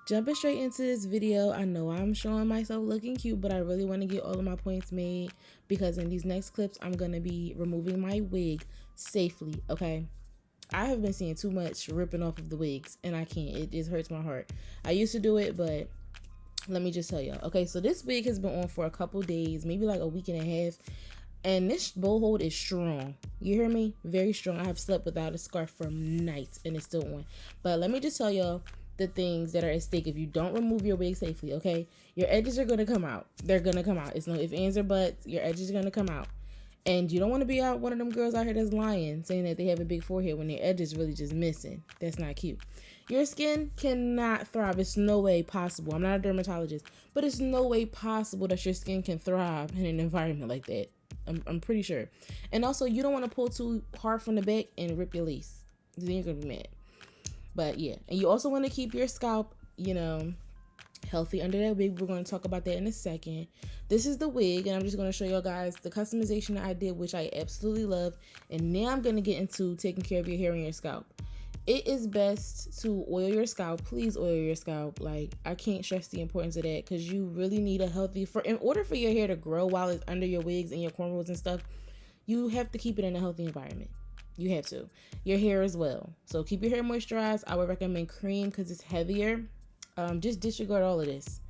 Jumping straight into this video, I know I'm showing myself looking cute, but I really want to get all of my points made because in these next clips, I'm going to be removing my wig safely, okay? I have been seeing too much ripping off of the wigs, and I can't. It just hurts my heart. I used to do it, but let me just tell y'all. Okay, so this wig has been on for a couple days, maybe like a week and a half, and this bow hold is strong. You hear me? Very strong. I have slept without a scarf for nights, and it's still on. But let me just tell y'all the things that are at stake if you don't remove your wig safely, okay? Your edges are gonna come out. They're gonna come out. It's no ifs, ands, or buts. Your edges are gonna come out. And you don't want to be out one of them girls out here that's lying, saying that they have a big forehead when their edge is really just missing. That's not cute. Your skin cannot thrive. It's no way possible. I'm not a dermatologist, but it's no way possible that your skin can thrive in an environment like that. I'm pretty sure. And also, you don't want to pull too hard from the back and rip your lace. Then you're going to be mad. But yeah, and you also want to keep your scalp, healthy under that wig. We're going to talk about that in a second. This is the wig, and I'm just going to show y'all guys the customization that I did, which I absolutely love. And now I'm going to get into taking care of your hair and your scalp. It is best to oil your scalp. Please oil your scalp. Like, I can't stress the importance of that because you really need a healthy, in order for your hair to grow while it's under your wigs and your cornrows and stuff, you have to keep it in a healthy environment. You have to. Your hair as well. So keep your hair moisturized. I would recommend cream because it's heavier. Just disregard all of this.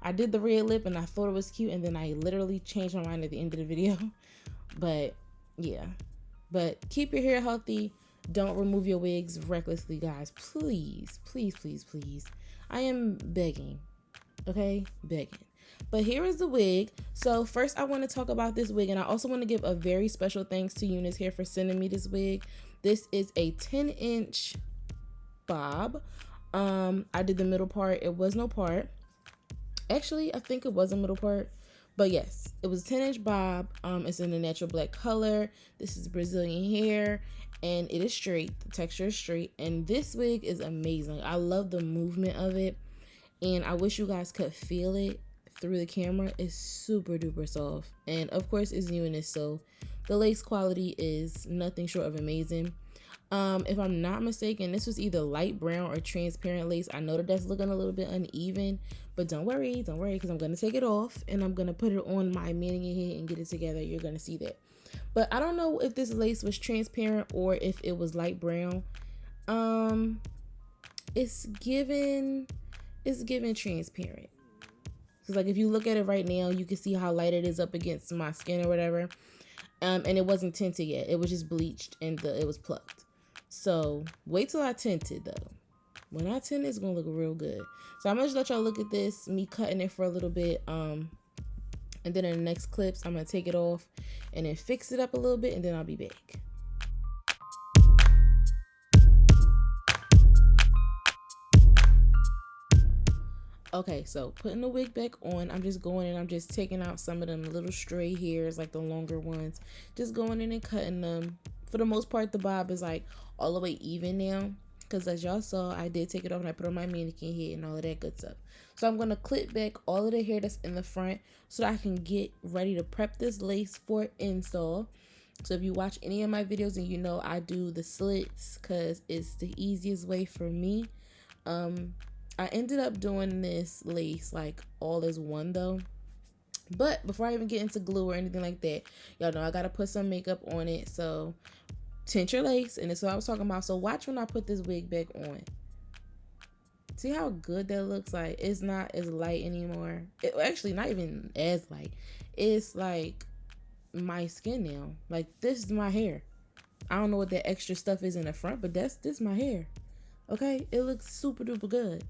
I did the red lip and I thought it was cute, and then I literally changed my mind at the end of the video. But yeah. But keep your hair healthy. Don't remove your wigs recklessly, guys. Please, please, please, please. I am begging. Okay? Begging. But here is the wig. So first I want to talk about this wig, and I also want to give a very special thanks to Unice here for sending me this wig. This is a 10-inch bob. I did the middle part. It was no part. Actually, I think it was a middle part. But yes, it was a 10-inch bob. It's in a natural black color. This is Brazilian hair, and it is straight. The texture is straight, and this wig is amazing. I love the movement of it, and I wish you guys could feel it through the camera. It's super duper soft, and of course it's Unice, so the lace quality is nothing short of amazing. If I'm not mistaken, this was either light brown or transparent lace. I know that that's looking a little bit uneven, but don't worry, because I'm going to take it off and I'm going to put it on my mannequin head and get it together. You're going to see that. But I don't know if this lace was transparent or if it was light brown. It's given transparent. Because like if you look at it right now, you can see how light it is up against my skin or whatever. And it wasn't tinted yet. It was just bleached and it was plucked. So wait till I tint it though. When I tint it, it's gonna look real good. So I'm gonna just let y'all look at this, me cutting it for a little bit. And then in the next clips, I'm gonna take it off and then fix it up a little bit, and then I'll be back. Okay, so putting the wig back on, I'm just going and I'm just taking out some of them little stray hairs, like the longer ones. Just going in and cutting them. For the most part, the bob is like all the way even now. Because as y'all saw, I did take it off and I put on my mannequin head and all of that good stuff. So I'm going to clip back all of the hair that's in the front so that I can get ready to prep this lace for install. So if you watch any of my videos and you know I do the slits because it's the easiest way for me. I ended up doing this lace like all as one though. But before I even get into glue or anything like that, y'all know I gotta put some makeup on it. So tint your lace, and that's what I was talking about. So watch when I put this wig back on. See how good that looks? Like it's not as light anymore. It actually not even as light. It's like my skin now. Like this is my hair. I don't know what that extra stuff is in the front, but this my hair. Okay, it looks super duper good.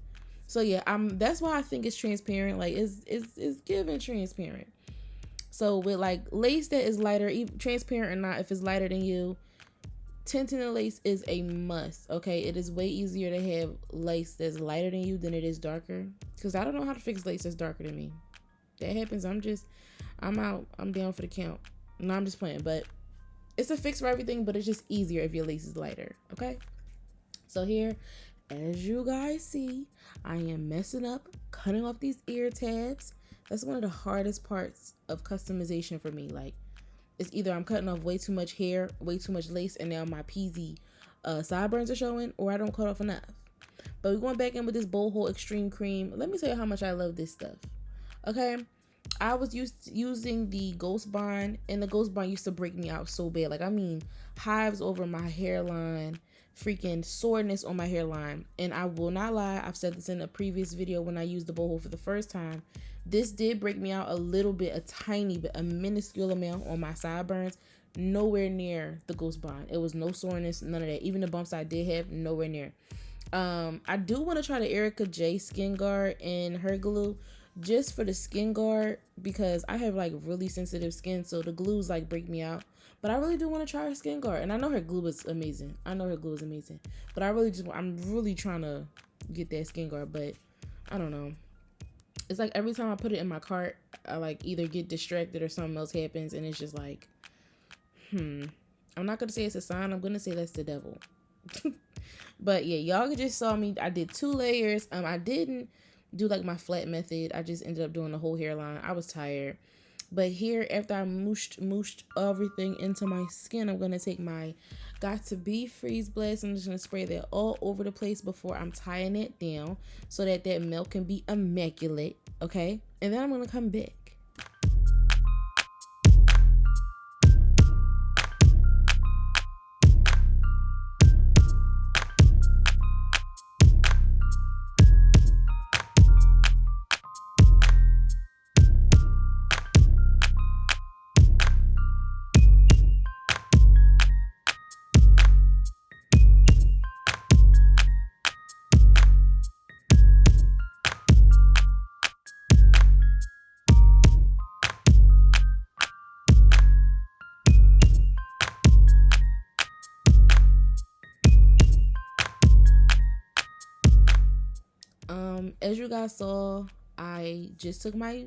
So yeah, that's why I think it's transparent. Like it's giving transparent. So with like lace that is lighter, even transparent or not, if it's lighter than you, tinting the lace is a must. Okay, it is way easier to have lace that's lighter than you than it is darker. Because I don't know how to fix lace that's darker than me. That happens. I'm out. I'm down for the count. No, I'm just playing. But it's a fix for everything. But it's just easier if your lace is lighter. Okay. So here, as you guys see, I am messing up, cutting off these ear tabs. That's one of the hardest parts of customization for me. Like, it's either I'm cutting off way too much hair, way too much lace, and now my peasy sideburns are showing, or I don't cut off enough. But we're going back in with this Boho Extreme Cream. Let me tell you how much I love this stuff. Okay, I was using the Ghost Bond, and the Ghost Bond used to break me out so bad. Like, I mean, hives over my hairline, freaking soreness on my hairline. And I will not lie, I've said this in a previous video when I used the Boho for the first time. This did break me out a little bit, a tiny bit, a minuscule amount on my sideburns. Nowhere near the Ghost Bond. It was no soreness, none of that. Even the bumps I did have, nowhere near. I do want to try the Erica J Skin Guard and her glue, just for the skin guard, because I have like really sensitive skin, so the glues like break me out. But I really do want to try her skin guard, and I know her glue is amazing. But I'm really trying to get that skin guard, but I don't know. It's like every time I put it in my cart, I like either get distracted or something else happens, and it's just like, I'm not gonna say it's a sign. I'm gonna say that's the devil. But yeah, y'all just saw me. I did 2 layers. I didn't do like my flat method. I just ended up doing the whole hairline. I was tired. But here, after I mooshed everything into my skin, I'm gonna take my Got to Be Freeze Blast. I'm just gonna spray that all over the place before I'm tying it down, so that milk can be immaculate. Okay, and then I'm gonna come back. As you guys saw, I just took my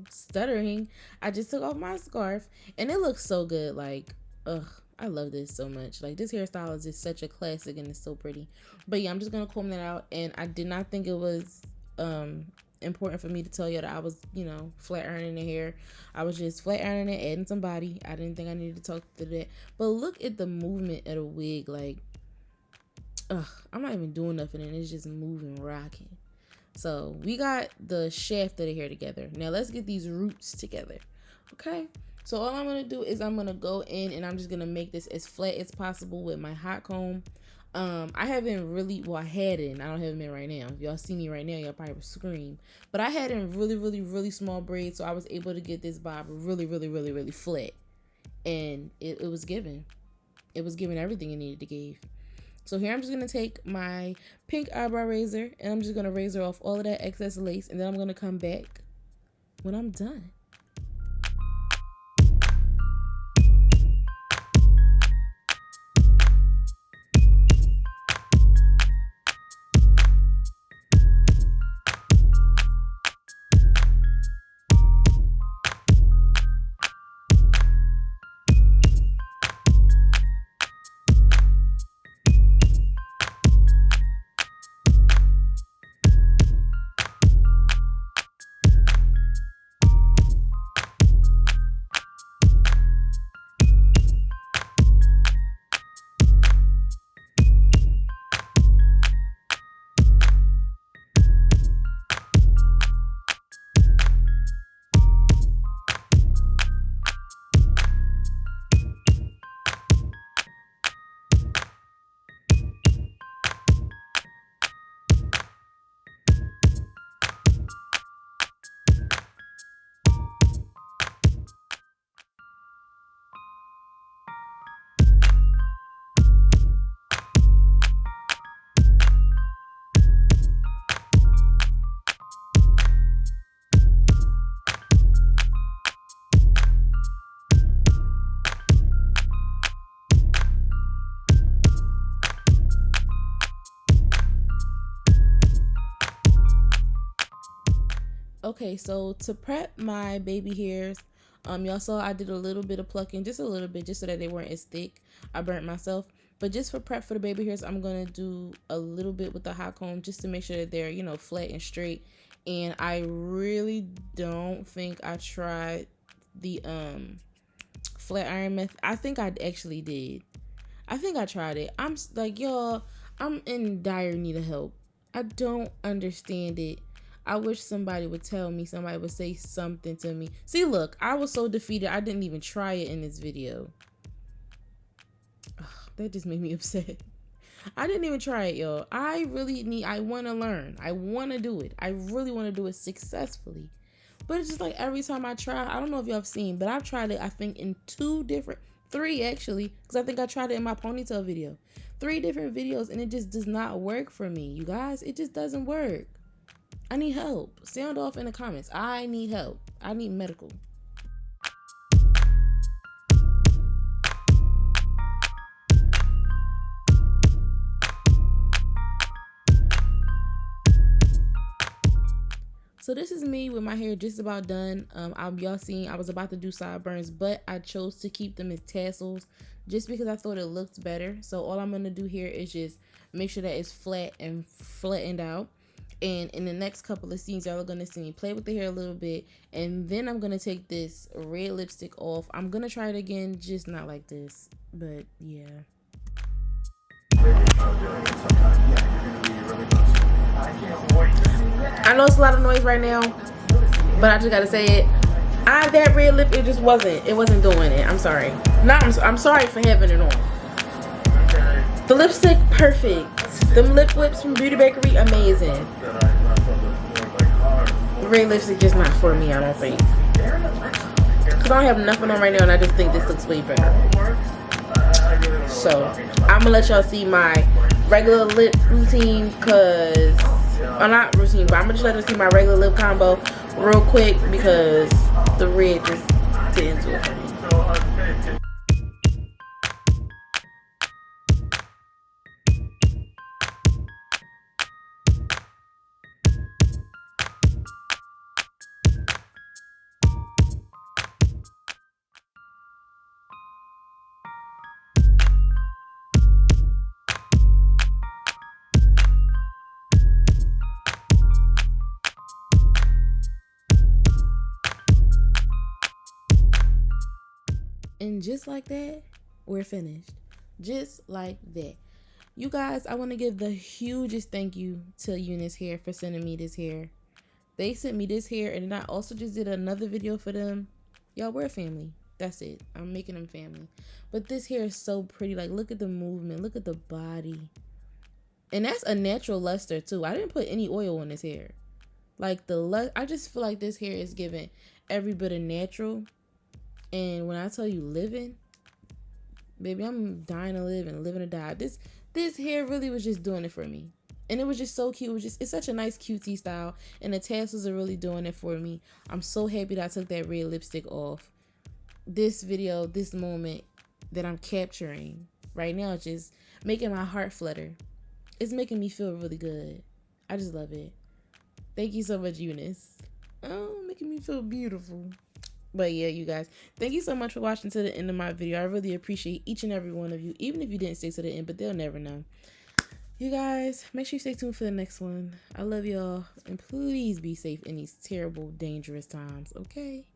stuttering. I just took off my scarf, and it looks so good. Like, I love this so much. Like, this hairstyle is just such a classic, and it's so pretty. But yeah, I'm just gonna comb that out, and I did not think it was important for me to tell you that I was, flat ironing the hair. I was just flat ironing it, adding some body. I didn't think I needed to talk to that. But look at the movement of the wig. Like, I'm not even doing nothing, and it's just moving, rocking. So we got the shaft of the hair together. Now let's get these roots together. Okay, so all I'm gonna do is I'm gonna go in, and I'm just gonna make this as flat as possible with my hot comb. I haven't really, I hadn't, I don't have them in right now. If y'all see me right now, y'all probably would scream. But I had in really small braids, so I was able to get this bob really flat. And it was giving. It was giving everything it needed to give. So here I'm just going to take my pink eyebrow razor, and I'm just going to razor off all of that excess lace, and then I'm going to come back when I'm done. Okay, so to prep my baby hairs, y'all saw I did a little bit of plucking, just a little bit, just so that they weren't as thick. I burnt myself. But just for prep for the baby hairs, I'm going to do a little bit with the hot comb just to make sure that they're, flat and straight. And I really don't think I tried the flat iron method. I think I actually did. I think I tried it. I'm like, y'all, I'm in dire need of help. I don't understand it. I wish somebody would tell me, somebody would say something to me. See, look, I was so defeated, I didn't even try it in this video. Ugh, that just made me upset. I didn't even try it, y'all. I want to learn. I want to do it. I really want to do it successfully. But it's just like every time I try, I don't know if y'all have seen, but I've tried it, I think, in three actually, because I think I tried it in my ponytail video. 3 different videos, and it just does not work for me, you guys. It just doesn't work. I need help. Sound off in the comments. I need help. I need medical. So this is me with my hair just about done. Y'all seen I was about to do sideburns, but I chose to keep them as tassels just because I thought it looked better. So all I'm gonna do here is just make sure that it's flat and flattened out. And in the next couple of scenes, y'all are gonna see me play with the hair a little bit, and then I'm gonna take this red lipstick off. I'm gonna try it again, just not like this, but yeah. I know it's a lot of noise right now, but I just gotta say it. That red lip, it wasn't doing it. I'm sorry. I'm sorry for having it on. The lipstick, perfect. Them lip whips from Beauty Bakery, amazing. The red lipstick just not for me, I don't think. Cause I don't have nothing on right now, and I just think this looks way better. So I'm gonna let y'all see my regular lip routine, cause not routine, but I'm gonna just let her see my regular lip combo real quick because the red just didn't do it for me. And just like that, we're finished. Just like that. You guys, I want to give the hugest thank you to Unice Hair for sending me this hair. They sent me this hair, and then I also just did another video for them. Y'all, we're a family. That's it. I'm making them family. But this hair is so pretty. Like, look at the movement. Look at the body. And that's a natural luster, too. I didn't put any oil on this hair. Like, I just feel like this hair is giving every bit of natural. And when I tell you living, baby, I'm dying to live and living to die. This hair really was just doing it for me. And it was just so cute. It's such a nice cutesy style. And the tassels are really doing it for me. I'm so happy that I took that red lipstick off. This video, this moment that I'm capturing right now, just making my heart flutter. It's making me feel really good. I just love it. Thank you so much, Unice. Oh, making me feel beautiful. But yeah, you guys, thank you so much for watching to the end of my video. I really appreciate each and every one of you, even if you didn't stay to the end, but they'll never know. You guys, make sure you stay tuned for the next one. I love y'all, and please be safe in these terrible, dangerous times, okay?